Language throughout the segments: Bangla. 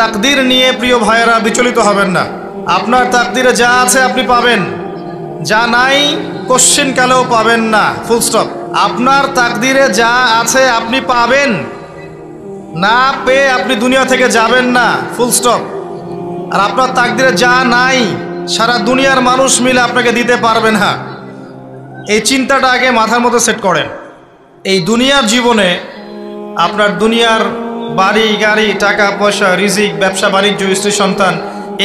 তাকদীর নিয়ে প্রিয় ভাইয়েরা বিচলিত হবেন না। আপনার তাকদীরে যা আছে আপনি পাবেন, যা নাই কোশ্চেন কালেও পাবেন না, ফুল স্টপ। আপনার তাকদীরে যা আছে আপনি পাবেন, না পেয়ে আপনি দুনিয়া থেকে যাবেন না, ফুল স্টপ। আর আপনার তাকদীরে যা নাই সারা দুনিয়ার মানুষ মিলে আপনাকে দিতে পারবে না। এই চিন্তাটা আগে মাথার মধ্যে সেট করেন। এই দুনিয়ার জীবনে আপনার দুনিয়ার বাড়ি গাড়ি, টাকা পয়সা, রিজিক, ব্যবসা বাণিজ্য, স্ত্রী সন্তান,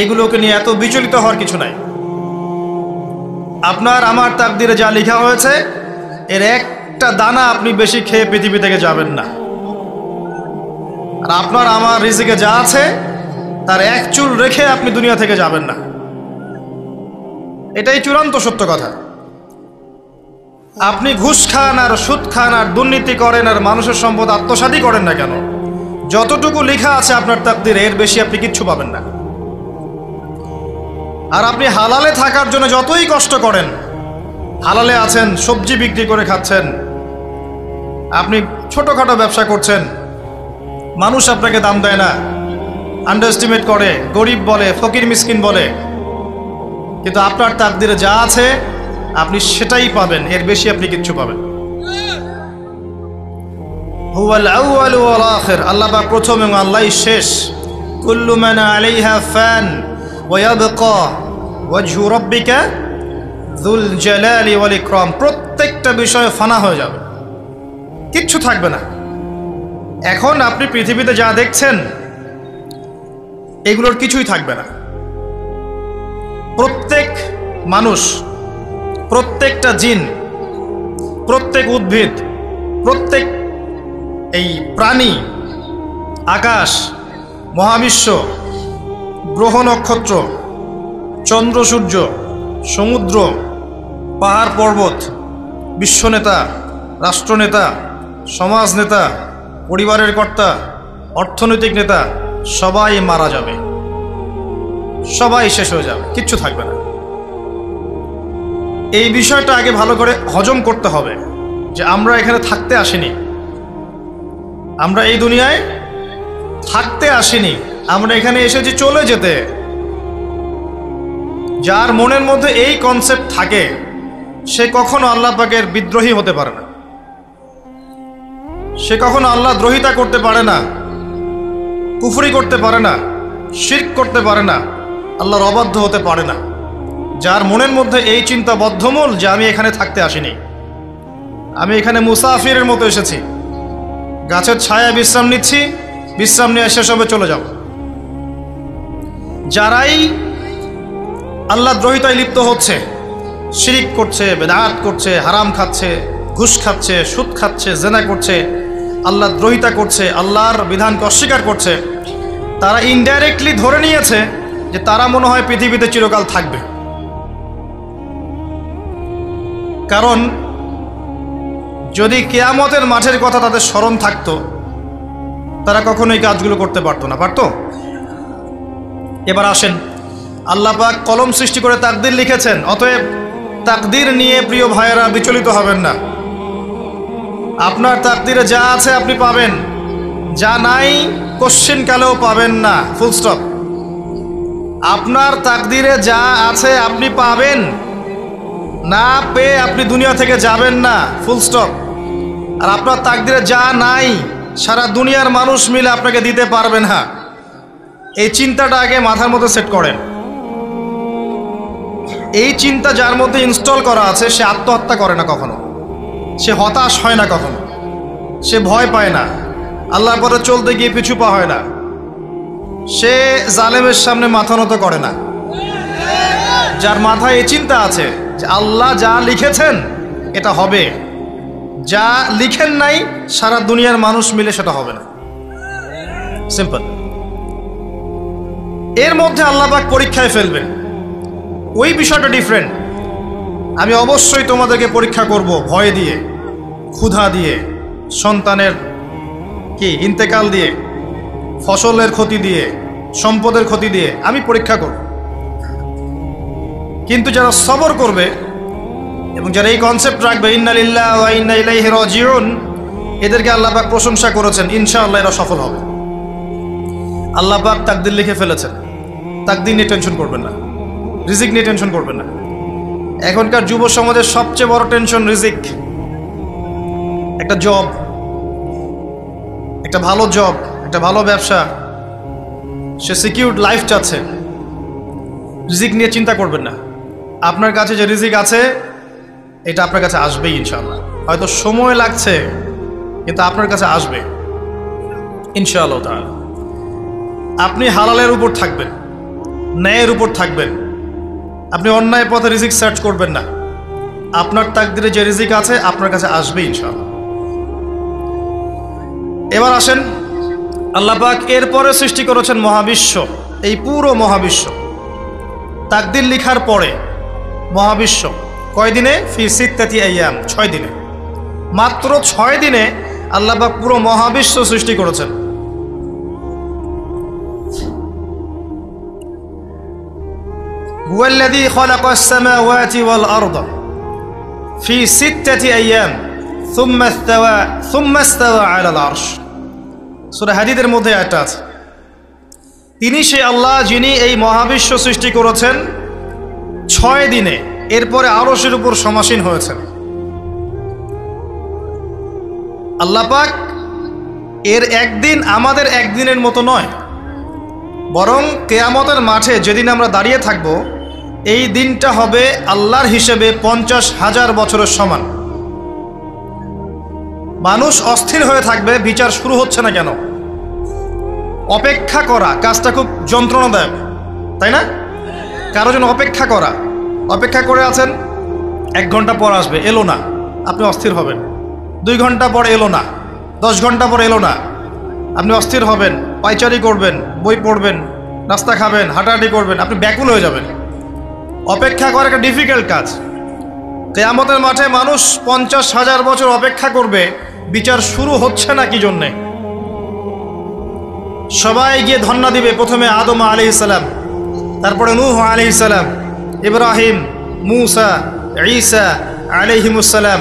এগুলোকে নিয়ে এত বিচলিত হওয়ার কিছু নাই। আপনার আমার তাকদীরে যা লেখা হয়েছে এর একটা দানা আপনি বেশি খেয়ে পৃথিবী থেকে যাবেন না। আর আপনার আমার রিজিকে যা আছে তার এক চুল রেখে আপনি দুনিয়া থেকে যাবেন না। এটাই চূড়ান্ত সত্য কথা। আপনি ঘুষ খান আর সুদ খান আর দুর্নীতি করেন আর মানুষের সম্পদ আত্মসাৎই করেন না কেন, যতটুকু লেখা আছে আপনার তাকদীরে এর বেশি আপনি কিচ্ছু পাবেন না। আর আপনি হালালে থাকার জন্য যতই কষ্ট করেন, হালালে আছেন, সবজি বিক্রি করে খাচ্ছেন, আপনি ছোটখাটো ব্যবসা করছেন, মানুষ আপনাকে দাম দেয় না, আন্ডার এস্টিমেট করে, গরিব বলে, ফকির মিসকিন বলে, কিন্তু আপনার তাকদীরে যা আছে আপনি সেটাই পাবেন, এর বেশি আপনি কিচ্ছু পাবেন। হুয়াল আউয়ালু ওয়াল আখির, আল্লাহ পাক প্রথম এবং আল্লাহই শেষ। কুল্লু মান আলাইহা ফান ওয়া ইয়াবকা ওয়াজহু রাব্বিকা যুল জালালি ওয়াল ইকরাম। প্রত্যেকটা বিষয় ফানা হয়ে যাবে, কিচ্ছু থাকবে না। এখন আপনি পৃথিবীতে যা দেখছেন এগুলোর কিছুই থাকবে না। প্রত্যেক মানুষ, প্রত্যেকটা জিন, প্রত্যেক উদ্ভিদ, প্রত্যেক এই প্রাণী, আকাশ, মহাবিশ্ব, গ্রহ নক্ষত্র, চন্দ্র সূর্য, সমুদ্র, পাহাড় পর্বত, বিশ্বনেতা, রাষ্ট্রনেতা, সমাজ নেতা, পরিবারের কর্তা, অর্থনৈতিক নেতা, সবাই মারা যাবে, সবাই শেষ হয়ে যাবে, কিচ্ছু থাকবে না। এই বিষয়টা আগে ভালো করে হজম করতে হবে যে আমরা এখানে থাকতে আসিনি, আমরা এই দুনিয়ায় থাকতে আসিনি, আমরা এখানে এসেছি চলে যেতে। যার মনের মধ্যে এই কনসেপ্ট থাকে সে কখনো আল্লাহ পাকের বিদ্রোহী হতে পারে না, সে কখনো আল্লাহ দ্রোহিতা করতে পারে না, কুফরি করতে পারে না, শিরক করতে পারে না, আল্লাহর অবাধ্য হতে পারে না। যার মনের মধ্যে এই চিন্তা বদ্ধমূল যে আমি এখানে থাকতে আসিনি, আমি এখানে মুসাফিরের মতো এসেছি, গাছের ছায়া বিশ্রাম নিচ্ছি, বিশ্রাম নিয়ে শেষ হবে চলে যাব। যারাই আল্লাহ দ্রোহিতায় লিপ্ত হচ্ছে, শিরিক করছে, বেদাত করছে, হারাম খাচ্ছে, ঘুষ খাচ্ছে, সুদ খাচ্ছে, জেনা করছে, আল্লাহ দ্রোহিতা করছে, আল্লাহর বিধানকে অস্বীকার করছে, তারা ইনডাইরেক্টলি ধরে নিয়েছে যে তারা মনে হয় পৃথিবীতে চিরকাল থাকবে। কারণ যদি কিয়ামতের মাঠের কথা তাদের স্মরণ থাকতো তারা কখনো এই কাজগুলো করতে পারতো না, পারতো? এবার আসেন, আল্লাহ পাক কলম সৃষ্টি করে তাকদীর লিখেছেন, অতএব তাকদীর নিয়ে প্রিয় ভাইয়েরা বিচলিত হবেন না। আপনার তাকদীরে যা আছে আপনি পাবেন, যা নাই কোশ্চেন কালেও পাবেন না, ফুল স্টপ। আপনার তাকদীরে যা আছে আপনি পাবেন, না পেয়ে আপনি দুনিয়া থেকে যাবেন না, ফুল স্টপ। আর আপনার তাকদীরে যা নাই সারা দুনিয়ার মানুষ মিলে আপনাকে দিতে পারবে না। এই চিন্তাটা আগে মাথার মধ্যে সেট করেন। এই চিন্তা যার মধ্যে ইনস্টল করা আছে সে আত্মহত্যা করে না কখনো, সে হতাশ হয় না কখনো, সে ভয় পায় না, আল্লাহর পথে চলতে গিয়ে পিছু পা হয় না, সে জালেমের সামনে মাথা নত করে না। যার মাথায় এই চিন্তা আছে যে আল্লাহ যা লিখেছেন এটা হবে, যা লিখেন নাই সারা দুনিয়ার মানুষ মিলে সেটা হবে না, সিম্পল। এর মধ্যে আল্লাহ পাক পরীক্ষায় ফেলবেন, ওই বিষয়টা ডিফারেন্ট। আমি অবশ্যই তোমাদেরকে পরীক্ষা করব ভয় দিয়ে, ক্ষুধা দিয়ে, সন্তানের কি ইন্তেকাল দিয়ে, ফসলের ক্ষতি দিয়ে, সম্পদের ক্ষতি দিয়ে আমি পরীক্ষা করব। কিন্তু যারা সবর করবে এবং যারা এই কনসেপ্ট রাখবে ইন্না লিল্লাহি ওয়া ইন্না ইলাইহি রাজিউন, এদেরকে আল্লাহ পাক প্রশংসা করেছেন, ইনশাআল্লাহ এরা সফল হবে। আল্লাহ পাক তাকদির লিখে ফেলেছেন, তাকদির নিয়ে টেনশন করবেন না, রিজিক নিয়ে টেনশন করবেন না। এখনকার যুব সমাজের সবচেয়ে বড় টেনশন রিজিক। একটা জব, একটা ভালো জব, একটা ভালো ব্যবসা, সে সিকিউরড লাইফ চাচ্ছে। রিজিক নিয়ে চিন্তা করবেন না। আপনার কাছে যে রিজিক আছে এটা আপনার কাছে আসবেই ইনশাআল্লাহ। হয়তো সময় লাগছে কিন্তু আপনার কাছে আসবে ইনশাআল্লাহ তাআলা। আপনি হালালের উপর থাকবেন, ন্যায়ের উপর থাকবেন। আপনি অন্যায় পথে রিজিক সার্চ করবেন না। আপনার তাকদিরে যে রিজিক আছে আপনার কাছে আসবে ইনশাআল্লাহ। এবার আসেন, আল্লাহ পাক এরপরে সৃষ্টি করেছেন মহাবিশ্ব। এই পুরো মহাবিশ্ব তাকদির লিখার পরে মহাবিশ্ব কয় দিনে? ফি সিত্তাতি আইয়াম, 6 দিনে। মাত্র 6 দিনে আল্লাহ পাক পুরো মহাবিশ্ব সৃষ্টি করেছেন। হুয়াল্লাযী খালাকাস সামাওয়াতি ওয়াল আরদা ফি সিত্তাতি আইয়াম সুম্মা ইস্তাওয়া আলাল আরশ। সূরা হাদীদের মধ্যে এটা আছে। তিনি সেই আল্লাহ যিনি এই মহাবিশ্ব সৃষ্টি করেছেন 6 দিনে, এরপরে আরশের উপর সমাসীন হয়েছেন। আল্লাহ পাক এর একদিন আমাদের একদিনের মতো নয়, বরং কিয়ামতের মাঠে যেদিন আমরা দাঁড়িয়ে থাকব এই দিনটা হবে আল্লাহর হিসেবে 50,000 বছরের সমান। মানুষ অস্থির হয়ে থাকবে, বিচার শুরু হচ্ছে না কেন। অপেক্ষা করা কাজটা খুব যন্ত্রণাদায়ক, তাই না? কারো জন্য অপেক্ষা করা, অপেক্ষা করে আছেন, 1 ঘন্টা পর আসবে, এলো না, আপনি অস্থির হবেন। 2 ঘন্টা পর এলো না, 10 ঘন্টা পর এলো না, আপনি অস্থির হবেন, পায়চারি করবেন, বই পড়বেন, নাস্তা খাবেন, হাঁটাহাঁটি করবেন, আপনি ব্যাকুল হয়ে যাবেন। অপেক্ষা করা একটা ডিফিকাল্ট কাজ। কিয়ামতের মাঠে মানুষ 50,000 বছর অপেক্ষা করবে, বিচার শুরু হচ্ছে না কি জন্যে। সবাই গিয়ে ধন্না দিবে, প্রথমে আদম আলাইহিস সালাম, তারপরে নূহ আলাইহিস সালাম, ইব্রাহিম, মূসা, ঈসা আলাইহিমুস সালাম।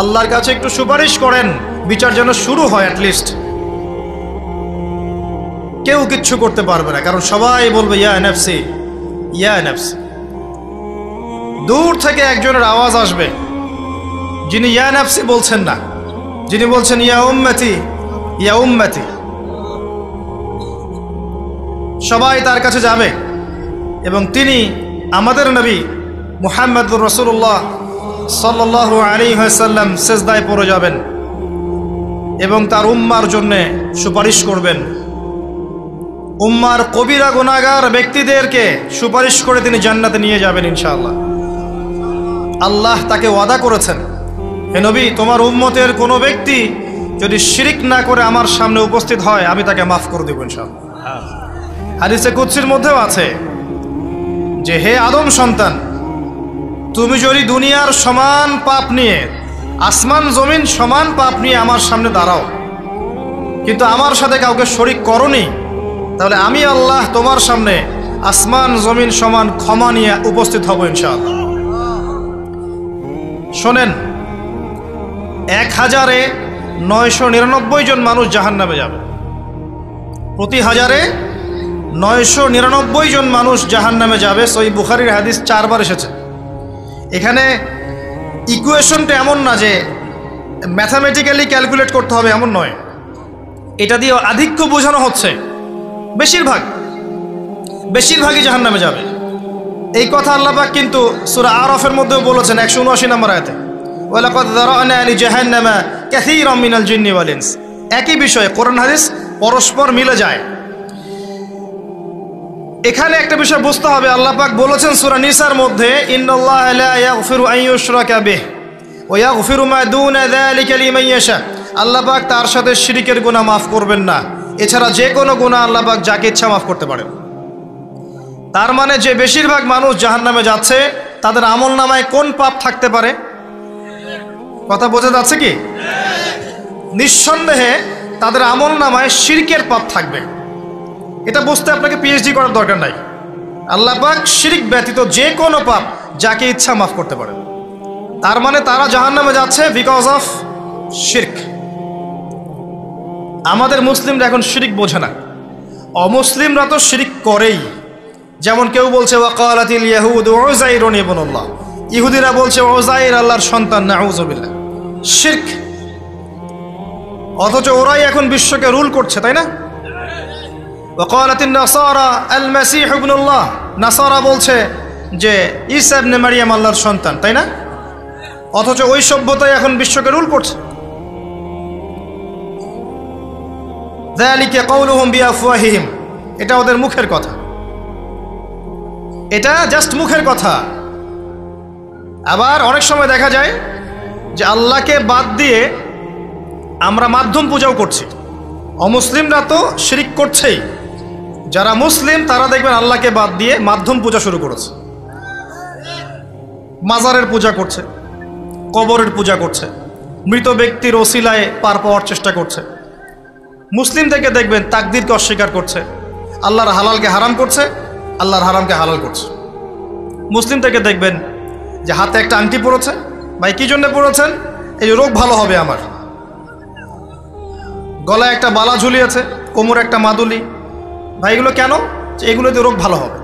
আল্লাহর কাছে একটু সুপারিশ করেন, বিচার যেন শুরু হয় অ্যাটলিস্ট। কেউ কিচ্ছু করতে পারবে না, কারণ সবাই বলবে ইয়া নাফসি, ইয়া নাফসি। দূর থেকে একজনের আওয়াজ আসবে যিনি ইয়া নাফসি বলছেন না, যিনি বলছেন ইয়া উম্মতি, ইয়া উম্মতি। সবাই তার কাছে যাবে এবং তিনি আমাদের নবী মুহাম্মদুর রাসূলুল্লাহ সাল্লাল্লাহু আলাইহি ওয়াসাল্লাম সিজদায় পড়ে যাবেন এবং তার উম্মার জন্য সুপারিশ করবেন। উম্মার কবিরা গুনাহগার ব্যক্তিদেরকে সুপারিশ করে তিনি জান্নাতে নিয়ে যাবেন ইনশাআল্লাহ। আল্লাহ তাকে ওয়াদা করেছেন, হে নবী, তোমার উম্মতের কোনো ব্যক্তি যদি শিরিক না করে আমার সামনে উপস্থিত হয় আমি তাকে মাফ করে দেব ইনশাআল্লাহ। হাদিসে কুদসির মধ্যেও আছে যে হে আদম সন্তান, তুমি যদি দুনিয়ার সমান পাপ নিয়ে, আসমান জমিন সমান পাপ নিয়ে আমার সামনে দাঁড়াও, কিন্তু আমার সাথে কাউকে শরিক করনি, তাহলে আমি আল্লাহ তোমার সামনে আসমান জমিন সমান ক্ষমা নিয়ে উপস্থিত হব ইনশাআল্লাহ। শোনেন, 1000-999 জন মানুষ জাহান্নামে যাবে। প্রতি 1000-999 জন মানুষ জাহান্নামে যাবে। সহিহ বুখারীর হাদিস 4 বার এসেছে। এখানে ইকুয়েশনটা এমন না যে ম্যাথামেটিক্যালি ক্যালকুলেট করতে হবে, এমন নয়। এটা দিয়ে আধিক্য বোঝানো হচ্ছে, বেশিরভাগই জাহান্নামে যাবে। এই কথা আল্লাহ পাক কিন্তু সূরা আরাফের মধ্যেও বলেছেন 179 নম্বর আয়াতে, ওয়ালাকাদ যারানা লিজাহান্নামা কাসীরাম মিনাল জিন্নি ওয়াল ইনস। একই বিষয়ে কোরআন হাদিস পরস্পর মিলে যায়। এখানে একটা বিষয় বুঝতে হবে, আল্লাহ পাক বলেছেন সূরা নিসার মধ্যে, ইন্নাল্লাহা লা ইয়াগফিরু আন ইউশরাকা বিহি ওয়া ইয়াগফিরু মা দুনা যালিকা লিমান ইয়াশা। আল্লাহ পাক তার সাথে শিরকের গুনাহ মাফ করবেন না, এছাড়া যে কোনো গুনাহ আল্লাহ পাক যাকে ইচ্ছা মাফ করতে পারেন। তার মানে যে বেশিরভাগ মানুষ জাহান্নামে যাচ্ছে তাদের আমল নামায় কোন পাপ থাকতে পারে? কথা বোঝা যাচ্ছে কি? নিঃসন্দেহে তাদের আমল নামায় শিরকের পাপ থাকবে। এটা বুঝতে আপনাকে পিএইচডি করার দরকার নাই। আল্লাহ পাক শিরক ব্যতীত যে কোনো পাপ যাকে ইচ্ছা মাফ করতে পারেন। তার মানে তারা জাহান্নামে যাচ্ছে বিকজ অফ শিরক। আমাদের মুসলিমরা এখন শিরক বোঝে না, অমুসলিমরা তো শিরক করেই। যেমন কেউ বলছে ওয়াকালাতিল ইয়াহুদু উযাইরুন ইবনুল্লাহ, ইহুদিরা বলছে উযাইর আল্লাহর সন্তান, নাউযুবিল্লাহ, শিরক। অথচ ওরাই এখন বিশ্বকে রুল করছে, তাই না? ওয়াকালাতিন নাসারা আল মাসীহ ইবনুল্লাহ, নাসারা বলছে যে ঈসা ইবনে মারইয়াম আল্লাহর সন্তান, তাই না? অথচ ওই সভ্যতাই এখন বিশ্বকে রুল করছে। যালিকা কাউলুহুম বিআফওয়াহিহিম, এটা ওদের মুখের কথা, এটা জাস্ট মুখের কথা। আবার অনেক সময় দেখা যায় যে আল্লাহকে বাদ দিয়ে আমরা মাধ্যম পূজাও করছি। অমুসলিমরা তো শিরক করছেই, যারা মুসলিম তারা দেখবেন আল্লাহকে বাদ দিয়ে মাধ্যম পূজা শুরু করেছে। মাজারের পূজা করছে, কবরের পূজা করছে, মৃত ব্যক্তির ওসিলায় পার পাওয়ার চেষ্টা করছে। মুসলিম থেকে দেখবেন তাকদীরকে অস্বীকার করছে, আল্লাহর হালালকে হারাম করছে, আল্লাহর হারামকে হালাল করছে। মুসলিম থেকে দেখবেন যে হাতে একটা আংটি পড়েছে, ভাই কী জন্য পড়েছেন? এই রোগ ভালো হবে আমার। গলায় একটা বালা ঝুলিয়েছে, কোমরে একটা মাদুলি, ভাই এগুলো কেন? এগুলোতে রোগ ভালো হবে।